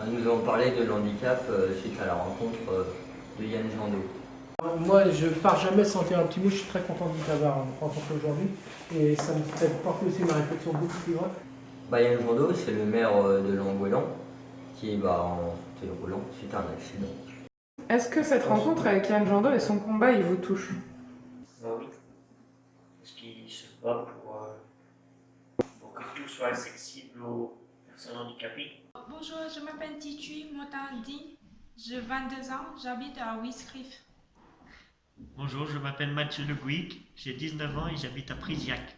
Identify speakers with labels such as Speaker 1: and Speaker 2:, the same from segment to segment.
Speaker 1: Nous avons parlé de l'handicap suite à la rencontre de Yann Jandot.
Speaker 2: Moi, je pars jamais sans dire un petit mot. Je suis très content de t'avoir rencontré aujourd'hui. Et ça me fait porter aussi ma réflexion beaucoup plus loin.
Speaker 1: Yann Jandot, c'est le maire de Langoëlan qui est en fauteuil roulant suite à un accident.
Speaker 3: Est-ce que cette rencontre avec Yann Jandot et son combat, il vous touche?
Speaker 4: Oui, parce qu'il se bat pour que tout soit accessible aux personnes handicapées.
Speaker 5: Bonjour, je m'appelle Titu Motandi, j'ai 22 ans, j'habite à Wiscriff.
Speaker 4: Bonjour, je m'appelle Mathieu Le Gouic, j'ai 19 ans et j'habite à Priziac.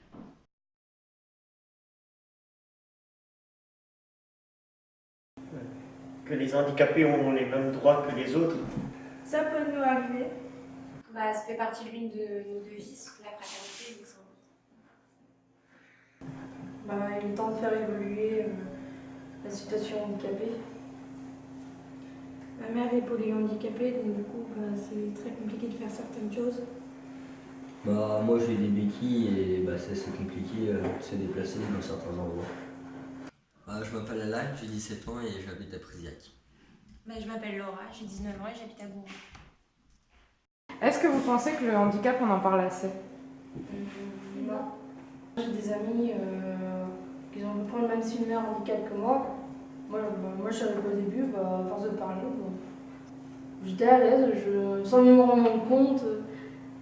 Speaker 4: Que les handicapés ont les mêmes droits que les autres.
Speaker 5: Ça peut nous arriver.
Speaker 6: Ça fait partie de l'une de nos devises, la fraternité, il me semble.
Speaker 5: Il est temps de faire évoluer la situation handicapée. Ma mère est polyhandicapée, donc du coup c'est très compliqué de faire certaines choses.
Speaker 1: Moi j'ai des béquilles et c'est assez compliqué de se déplacer dans certains endroits. Je m'appelle Alain, j'ai 17 ans et j'habite à Priziac.
Speaker 6: Je m'appelle Laura, j'ai 19 ans et j'habite à Gourou.
Speaker 3: Est-ce que vous pensez que le handicap, on en parle assez?
Speaker 5: Non. J'ai des amis qui ont à peu près le même similaire handicap que moi. Moi je savais pas au début, à force de parler, j'étais à l'aise, sans même me rendre compte.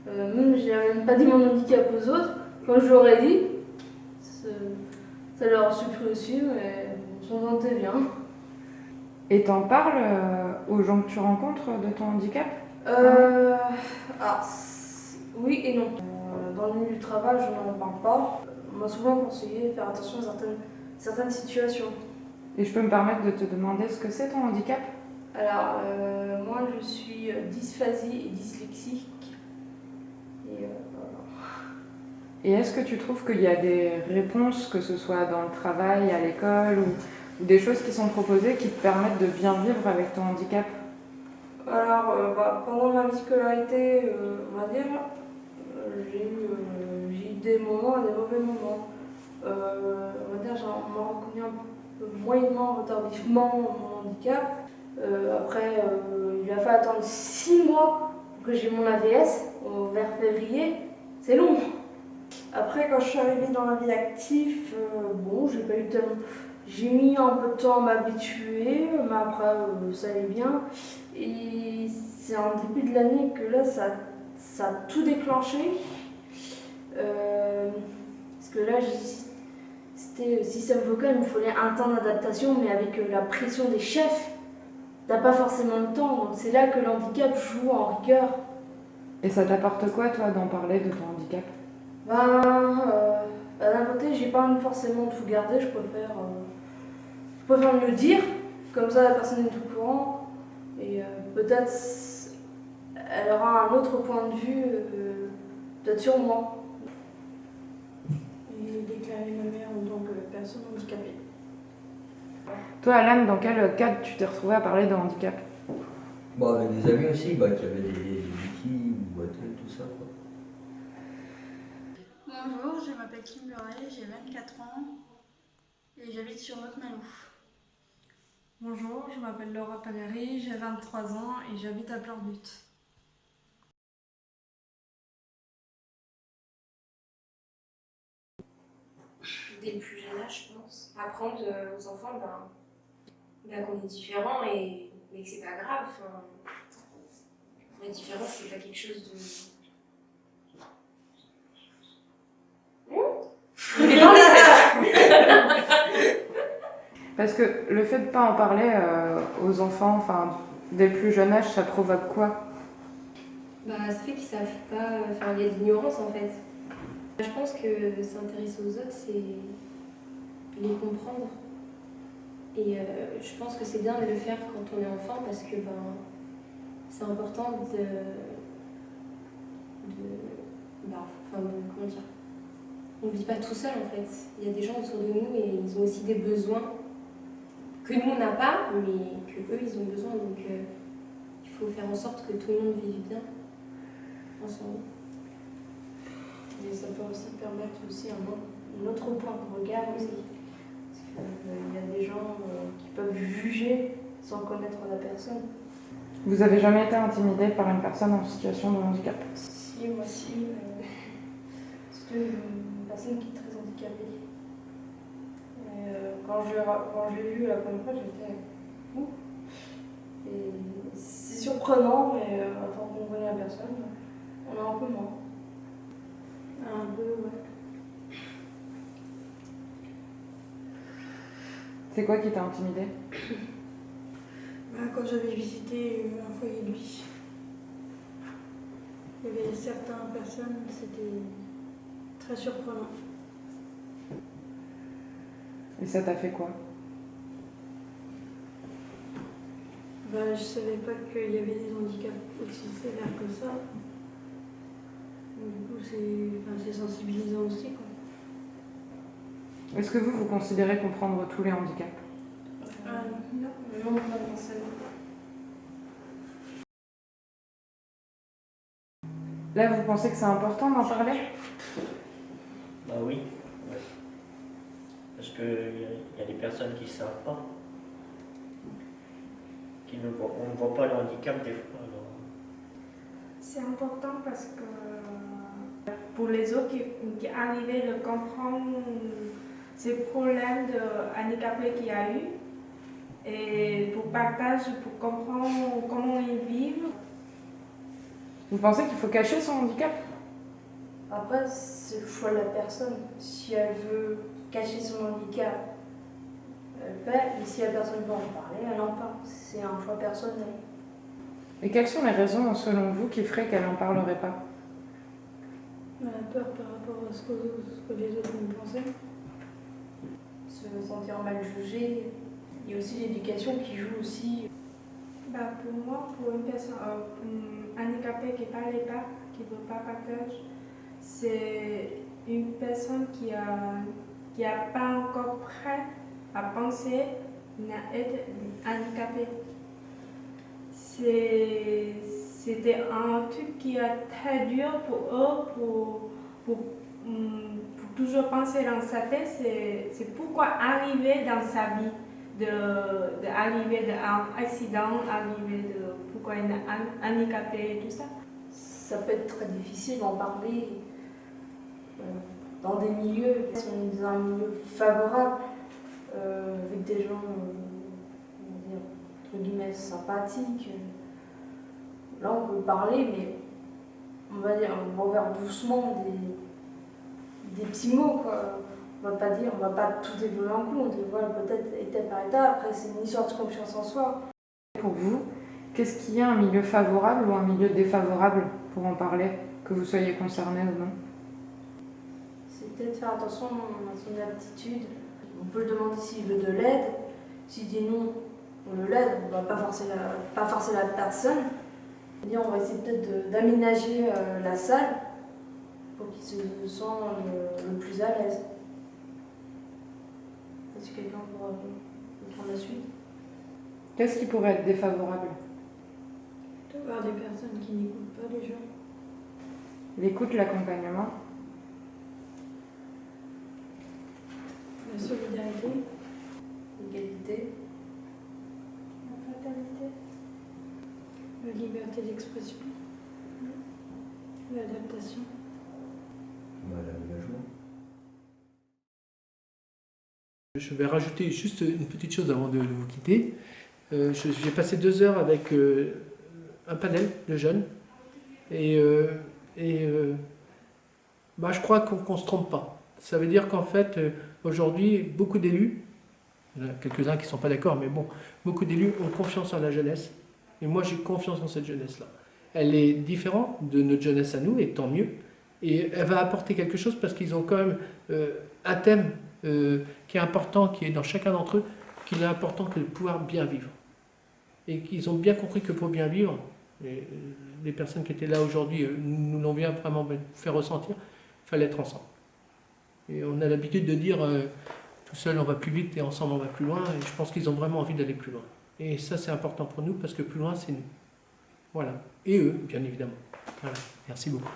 Speaker 5: Même j'ai même pas dit mon handicap aux autres. Quand je leur ai dit, ça leur a surpris aussi, mais on s'en sentait bien.
Speaker 3: Et t'en parles aux gens que tu rencontres de ton handicap?
Speaker 5: Oui et non. Dans le milieu du travail, je n'en parle pas. On m'a souvent conseillé de faire attention à certaines situations.
Speaker 3: Et je peux me permettre de te demander ce que c'est ton handicap?
Speaker 5: Alors, moi je suis dysphasie et dyslexique. Et voilà.
Speaker 3: Et est-ce que tu trouves qu'il y a des réponses, que ce soit dans le travail, à l'école, ou des choses qui sont proposées qui te permettent de bien vivre avec ton handicap?
Speaker 5: Alors, pendant ma scolarité, on va dire, j'ai eu des moments et des mauvais moments. On va dire, on m'a reconnu un peu moyennement, tardivement mon handicap. Après, il a fallu attendre 6 mois pour que j'ai mon AVS, vers février. C'est long. Après, quand je suis arrivée dans la vie active, j'ai pas eu tellement. J'ai mis un peu de temps à m'habituer, mais après, ça allait bien. Et c'est en début de l'année que là, ça a tout déclenché. Parce que là, c'était système vocal, il me fallait un temps d'adaptation, mais avec la pression des chefs, t'as pas forcément le temps. Donc c'est là que l'handicap joue en rigueur.
Speaker 3: Et ça t'apporte quoi, toi, d'en parler de ton handicap?
Speaker 5: D'un côté, j'ai pas envie forcément de tout garder, je préfère mieux dire, comme ça la personne est au courant, et peut-être elle aura un autre point de vue, peut-être sur moi. Et déclarer ma mère en tant que personne handicapée.
Speaker 3: Toi, Alan, dans quel cadre tu t'es retrouvé à parler de handicap?
Speaker 1: Avec des amis aussi qui avaient des béquilles ou tout ça.
Speaker 7: Bonjour, je m'appelle Kim Burrell, j'ai 24 ans et j'habite sur Haute-Malouf.
Speaker 8: Bonjour, je m'appelle Laura Paleri, j'ai 23 ans et j'habite à Pleurbutte.
Speaker 6: Dès le plus jeune âge, je pense. Apprendre aux enfants qu'on est différent mais que c'est pas grave. La différence, c'est pas quelque chose de.
Speaker 3: Parce que le fait de ne pas en parler aux enfants, dès le plus jeune âge, ça provoque quoi?
Speaker 6: Ça fait qu'ils savent pas. Il y a de l'ignorance en fait. Je pense que s'intéresser aux autres, c'est les comprendre. Et je pense que c'est bien de le faire quand on est enfant parce que c'est important comment dire, on ne vit pas tout seul en fait. Il y a des gens autour de nous et ils ont aussi des besoins que nous on n'a pas, mais que eux ils ont besoin. Donc il faut faire en sorte que tout le monde vive bien ensemble.
Speaker 5: Et ça peut aussi permettre aussi un autre point de regard aussi. Parce qu'il y a des gens qui peuvent juger sans connaître la personne.
Speaker 3: Vous avez jamais été intimidé par une personne en situation de handicap?
Speaker 5: Si, moi si. C'est une personne qui est très handicapée. Et, quand je l'ai vu la première fois, j'étais ouh. Et c'est surprenant, mais à force qu'on connaît la personne, on a un peu moins. Un peu, ouais.
Speaker 3: C'est quoi qui t'a intimidé?
Speaker 7: Quand j'avais visité un foyer de vie, il y avait certaines personnes, c'était très surprenant.
Speaker 3: Et ça t'a fait quoi?
Speaker 7: Je savais pas qu'il y avait des handicaps aussi sévères que ça. Donc, du coup, c'est sensibilisant aussi, quoi.
Speaker 3: Est-ce que vous considérez comprendre tous les handicaps?
Speaker 5: Non, pas forcément.
Speaker 3: Là, vous pensez que c'est important d'en parler?
Speaker 4: Bah oui, ouais. Parce qu'il y a des personnes qui ne savent pas. On ne voit pas le handicap des fois. Alors.
Speaker 8: C'est important parce que pour les autres qui arrivaient à comprendre ces problèmes de handicapés qu'il y a eu, et pour partager, pour comprendre comment ils vivent.
Speaker 3: Vous pensez qu'il faut cacher son handicap?
Speaker 5: Après, c'est le choix de la personne. Si elle veut cacher son handicap, elle le fait. Et si la personne veut en parler, elle en parle. C'est un choix personnel.
Speaker 3: Et quelles sont les raisons, selon vous, qui feraient qu'elle n'en parlerait pas?
Speaker 7: La peur par rapport à ce que les autres vont penser.
Speaker 5: Se sentir mal jugé. Il y a aussi l'éducation qui joue aussi.
Speaker 8: Pour moi, pour une personne handicapée qui ne parle pas, qui ne veut pas partager, c'est une personne qui a pas encore prêt à penser à être handicapée. C'était un truc qui est très dur pour eux, pour toujours penser dans sa tête, c'est pourquoi arriver dans sa vie. D'arriver d'un accident, pourquoi il est handicapé et tout ça.
Speaker 5: Ça peut être très difficile d'en parler dans des milieux qui sont dans un milieu favorable, avec des gens, entre guillemets, sympathiques. Là, on peut parler, mais on va vers doucement des petits mots, quoi. On va pas tout développer en coup, on dit voilà, peut-être étape par étape, après c'est une histoire de confiance en soi.
Speaker 3: Pour vous, qu'est-ce qu'il y a un milieu favorable ou un milieu défavorable pour en parler, que vous soyez concerné ou non?
Speaker 5: C'est peut-être faire attention à son aptitude. On peut le demander s'il veut de l'aide. S'il dit non, on le l'aide, on ne va pas forcer la personne. On va essayer peut-être d'aménager la salle pour qu'il se sente le plus à l'aise. Est-ce que quelqu'un pourra prendre la suite?
Speaker 3: Qu'est-ce qui pourrait être défavorable?
Speaker 7: De voir des personnes qui n'écoutent pas les gens.
Speaker 3: L'écoute, l'accompagnement.
Speaker 7: La solidarité.
Speaker 5: L'égalité.
Speaker 8: La fatalité.
Speaker 7: La liberté d'expression. L'adaptation.
Speaker 1: L'engagement.
Speaker 2: Je vais rajouter juste une petite chose avant de vous quitter. J'ai passé 2 heures avec un panel de jeunes et je crois qu'on ne se trompe pas. Ça veut dire qu'en fait, aujourd'hui, beaucoup d'élus, il y en a quelques-uns qui ne sont pas d'accord, mais bon, beaucoup d'élus ont confiance en la jeunesse. Et moi, j'ai confiance en cette jeunesse-là. Elle est différente de notre jeunesse à nous, et tant mieux. Et elle va apporter quelque chose parce qu'ils ont quand même un thème qui est important, qui est dans chacun d'entre eux, qu'il est important que de pouvoir bien vivre. Et qu'ils ont bien compris que pour bien vivre, et les personnes qui étaient là aujourd'hui nous l'ont bien vraiment fait ressentir, il fallait être ensemble. Et on a l'habitude de dire tout seul on va plus vite et ensemble on va plus loin, et je pense qu'ils ont vraiment envie d'aller plus loin. Et ça c'est important pour nous parce que plus loin c'est nous. Voilà. Et eux, bien évidemment. Voilà. Merci beaucoup.